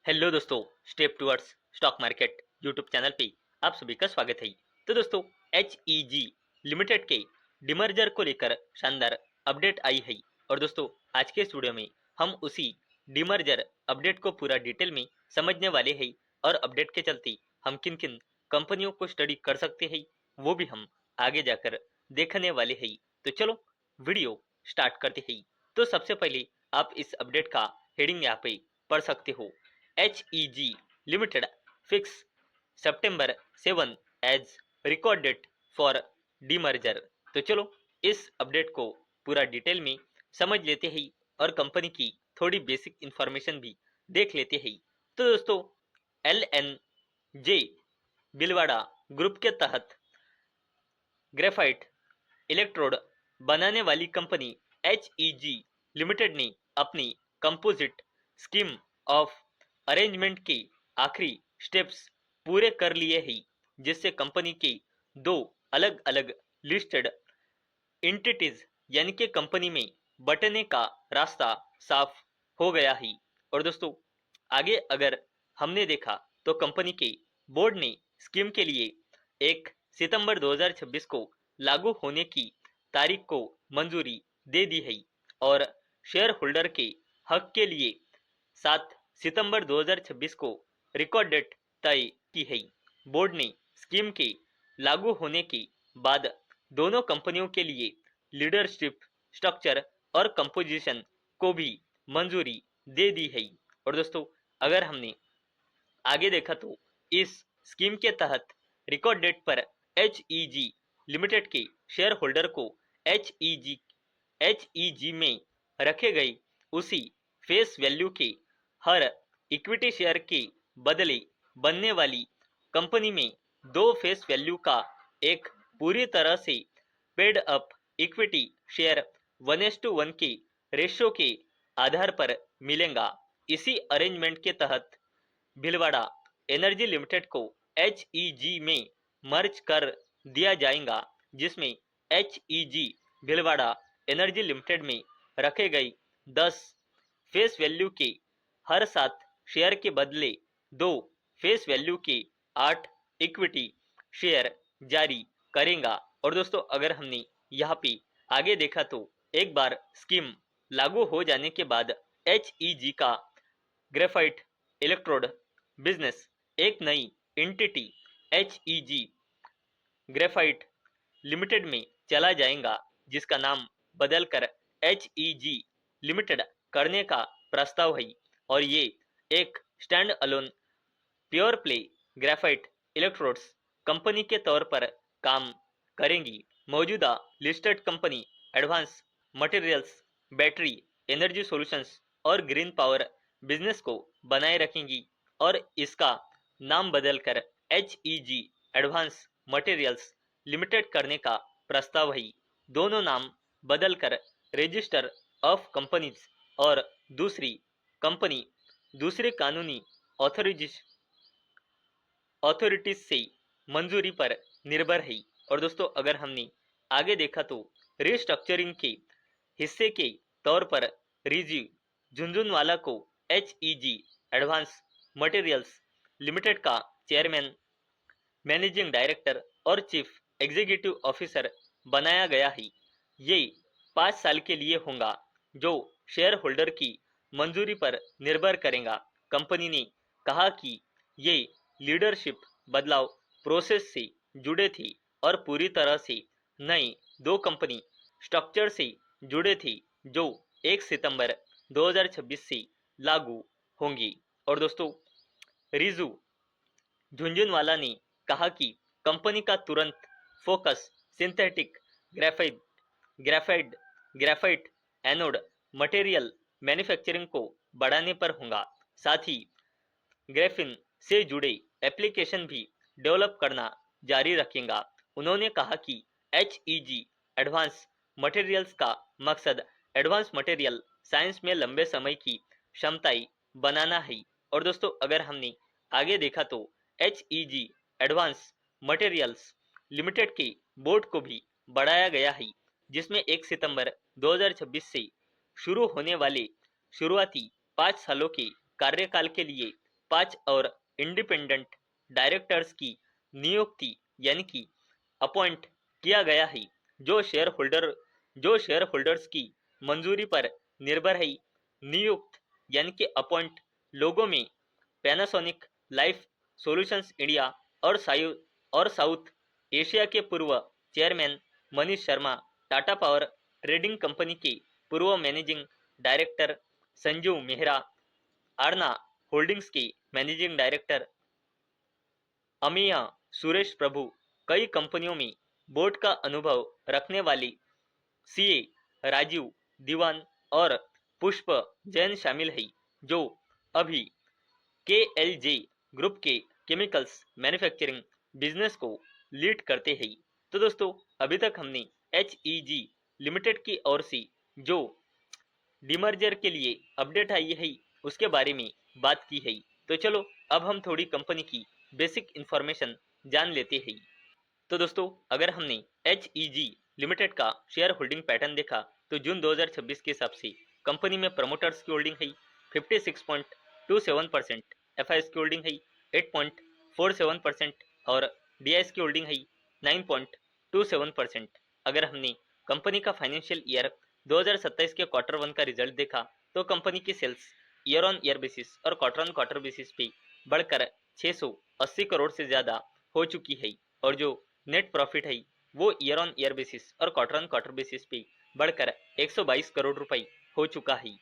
Hello दोस्तों, step towards stock market YouTube channel पे आप सभी का स्वागत है। तो दोस्तों, एच लिमिटेड के डिमर्जर को लेकर शानदार अपडेट आई है। और दोस्तों, आज के इस वीडियो में हम उसी डिमर्जर अपडेट को पूरा डिटेल में समझने वाले हैं और अपडेट के चलते हम किन किन कंपनियों को स्टडी कर सकते हैं वो भी हम आगे जाकर देखने वाले हैं। तो चलो वीडियो स्टार्ट करते हैं। तो सबसे पहले आप इस अपडेट का हेडिंग यहाँ पे पढ़ सकते हो। HEG Limited fix September 7 as record date for demerger। तो चलो इस अपडेट को पूरा डिटेल में समझ लेते हैं और कंपनी की थोड़ी बेसिक इंफॉर्मेशन भी देख लेते हैं। तो दोस्तों, LNJ बिलवाड़ा ग्रुप के तहत ग्रेफाइट इलेक्ट्रोड बनाने वाली कंपनी HEG लिमिटेड ने अपनी कंपोजिट स्कीम ऑफ अरेंजमेंट के आखिरी स्टेप्स पूरे कर लिए हैं, जिससे कंपनी के दो अलग अलग लिस्टेड एंटिटीज यानी कि कंपनी में बंटने का रास्ता साफ हो गया है। और दोस्तों, आगे अगर हमने देखा तो कंपनी के बोर्ड ने स्कीम के लिए 1 सितंबर 2026 को लागू होने की तारीख को मंजूरी दे दी है और शेयर होल्डर के हक के लिए 7 सितंबर 2026 को रिकॉर्ड डेट तय की है। बोर्ड ने स्कीम के लागू होने के बाद दोनों कंपनियों के लिए लीडरशिप स्ट्रक्चर और कंपोजिशन को भी मंजूरी दे दी है। और दोस्तों, अगर हमने आगे देखा तो इस स्कीम के तहत रिकॉर्ड डेट पर HEG लिमिटेड के शेयर होल्डर को HEG में रखे गए उसी फेस वैल्यू के हर इक्विटी शेयर के बदले बनने वाली कंपनी में दो फेस वैल्यू का एक पूरी तरह से पेड अप इक्विटी शेयर 1:1 के रेशियो के आधार पर मिलेगा। इसी अरेंजमेंट के तहत भीलवाड़ा एनर्जी लिमिटेड को HEG में मर्ज कर दिया जाएगा, जिसमें HEG भीलवाड़ा एनर्जी लिमिटेड में रखे गए 10 फेस वैल्यू के हर 7 शेयर के बदले 2 फेस वैल्यू के 8 इक्विटी शेयर जारी करेगा। और दोस्तों, अगर हमने यहाँ पे आगे देखा तो एक बार स्कीम लागू हो जाने के बाद HEG का ग्रेफाइट इलेक्ट्रोड बिजनेस एक नई एंटिटी HEG ग्रेफाइट लिमिटेड में चला जाएगा, जिसका नाम बदलकर HEG लिमिटेड करने का प्रस्ताव है। और ये एक stand alone pure play graphite electrodes company के तौर पर काम करेंगी। मौजूदा listed company advance materials, battery, energy solutions और ग्रीन पावर बिजनेस को बनाए रखेंगी और इसका नाम बदलकर HEG एडवांस मटेरियल्स लिमिटेड करने का प्रस्ताव है। दोनों नाम बदलकर रजिस्टर ऑफ कंपनीज और दूसरी कंपनी दूसरे कानूनी अथॉरिटीज से मंजूरी पर निर्भर है। और दोस्तों, अगर हमने आगे देखा तो रिस्ट्रक्चरिंग के हिस्से के तौर पर रिजी झुंझुनवाला को HEG एडवांस मटेरियल्स लिमिटेड का चेयरमैन, मैनेजिंग डायरेक्टर और चीफ एग्जीक्यूटिव ऑफिसर बनाया गया है। ये 5 साल के लिए होगा, जो शेयर होल्डर की मंजूरी पर निर्भर करेगा। कंपनी ने कहा कि ये लीडरशिप बदलाव प्रोसेस से जुड़े थे और पूरी तरह से नए दो कंपनी स्ट्रक्चर से जुड़े थे, जो 1 सितंबर 2026 से लागू होंगी। और दोस्तों, रिजू झुंझुनवाला ने कहा कि कंपनी का तुरंत focus synthetic graphite graphite graphite anode material manufacturing को बढ़ाने पर होगा। साथ ही ग्रेफिन से जुड़े एप्लीकेशन भी डेवलप करना जारी रखेगा। उन्होंने कहा कि HEG एडवांस मटेरियल्स का मकसद एडवांस मटेरियल साइंस में लंबे समय की क्षमताएं बनाना है। और दोस्तों, अगर हमने आगे देखा तो HEG एडवांस मटेरियल्स लिमिटेड के बोर्ड को भी बढ़ाया गया है, जिसमें 1 सितंबर 2026 से शुरू होने वाले शुरुआती 5 सालों के कार्यकाल के लिए 5 और इंडिपेंडेंट डायरेक्टर्स की नियुक्ति यानी कि अपॉइंट किया गया है, जो शेयर होल्डर्स की मंजूरी पर निर्भर है। नियुक्त यानी कि अपॉइंट लोगों में पैनासोनिक लाइफ सॉल्यूशंस इंडिया और साउथ एशिया के पूर्व chairman Manish Sharma, Tata power trading company के पूर्व managing director Sanjeev Mehra, Aarna holdings के मैनेजिंग डायरेक्टर अमिया सुरेश प्रभु, कई कंपनियों में बोर्ड का अनुभव रखने वाले सीए राजीव दीवान और पुष्प जैन शामिल है, जो अभी केएलजे ग्रुप के केमिकल्स मैन्युफैक्चरिंग बिजनेस को लीड करते हैं। तो दोस्तों, अभी तक हमने एचईजी लिमिटेड की ओर से जो डीमर्जर के लिए अपडेट आई है उसके बारे में बात की है। तो चलो अब हम थोड़ी कंपनी की बेसिक इंफॉर्मेशन जान लेते हैं। तो दोस्तों, अगर हमने एचईजी लिमिटेड का शेयर होल्डिंग पैटर्न देखा तो जून 2026 के हिसाब से कंपनी में प्रमोटर्स की होल्डिंग है 56.27%, एफआईएस की होल्डिंग है 8.47% और डीआईएस की होल्डिंग है 9.27%। अगर हमने कंपनी का फाइनेंशियल ईयर 2027 के क्वार्टर वन का रिजल्ट देखा तो कंपनी की sales year on year basis और क्वार्टर ऑन क्वार्टर बेसिस पे बढ़कर 680 करोड़ से ज़्यादा हो चुकी है, और जो नेट प्रॉफिट है वो ईयर ऑन ईयर बेसिस और क्वार्टर ऑन क्वार्टर बेसिस पे बढ़कर 122 करोड़ रुपए हो चुका है।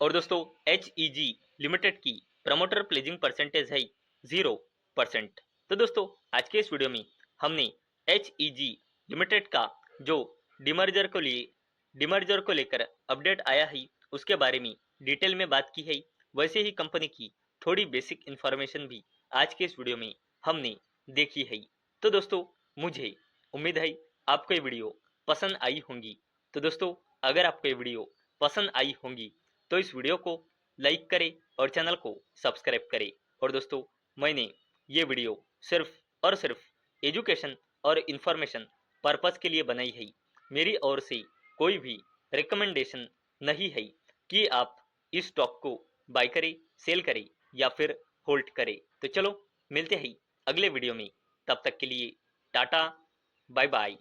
और दोस्तों, एचईजी लिमिटेड की प्रमोटर प्लेजिंग परसेंटेज है 0%। तो दोस्तों, आज के इस वीडियो में हमने एचईजी लिमिटेड का जो डिमर्जर को लेकर अपडेट आया है उसके बारे में डिटेल में बात की है। वैसे ही कंपनी की थोड़ी बेसिक इंफॉर्मेशन भी आज के इस वीडियो में हमने देखी है। तो दोस्तों, मुझे उम्मीद है आपको ये वीडियो पसंद आई होंगी। तो दोस्तों, अगर आपको ये वीडियो पसंद आई होंगी तो इस वीडियो को लाइक करें और चैनल को सब्सक्राइब करें। और दोस्तों, मैंने ये वीडियो सिर्फ और सिर्फ एजुकेशन और इन्फॉर्मेशन पर्पस के लिए बनाई है। मेरी ओर से कोई भी रिकमेंडेशन नहीं है कि आप इस स्टॉक को बाय करें, सेल करें या फिर होल्ड करें। तो चलो मिलते हैं अगले वीडियो में, तब तक के लिए टाटा, बाय बाय।